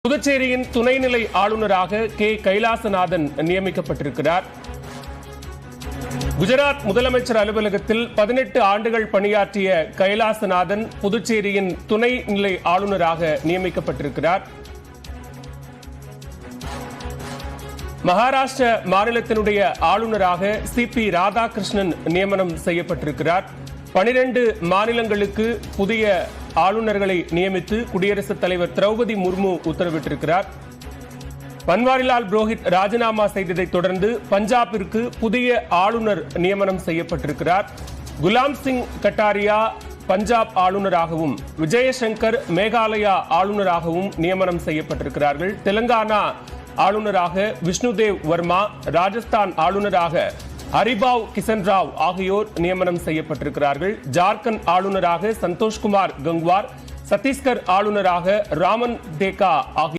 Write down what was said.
புதுச்சேரியின் துணைநிலை ஆளுநராக கே கைலாசநாதன் நியமிக்கப்பட்டிருக்கிறார். குஜராத் முதலமைச்சர் அலுவலகத்தில் 18 ஆண்டுகள் பணியாற்றிய கைலாசநாதன் புதுச்சேரியின் துணைநிலை ஆளுநராக நியமிக்கப்பட்டிருக்கிறார். மகாராஷ்டிர மாநிலத்தினுடைய ஆளுநராக சி.பி. ராதாகிருஷ்ணன் நியமனம் செய்யப்பட்டிருக்கிறார். 12 மாநிலங்களுக்கு புதிய ஆளுநர்களை நியமித்து குடியரசுத் தலைவர் திரௌபதி முர்மு உத்தரவிட்டிருக்கிறார். பன்வாரிலால் புரோஹித் ராஜினாமா செய்ததை தொடர்ந்து பஞ்சாபிற்கு புதிய ஆளுநர் நியமனம் செய்யப்பட்டிருக்கிறார். குலாம் சிங் கட்டாரியா பஞ்சாப் ஆளுநராகவும் விஜயசங்கர் மேகாலயா ஆளுநராகவும் நியமனம் செய்யப்பட்டிருக்கிறார்கள். தெலுங்கானா ஆளுநராக விஷ்ணுதேவ் வர்மா, ராஜஸ்தான் ஆளுநராக ஹரிபாவ் கிஷன் ராவ் ஆகியோர் நியமனம் செய்யப்பட்டிருக்கிறார்கள். ஜார்க்கண்ட் ஆளுநராக சந்தோஷ்குமார் கங்குவார், சத்தீஸ்கர் ஆளுநராக ராமன் தேக்கா ஆகியோர்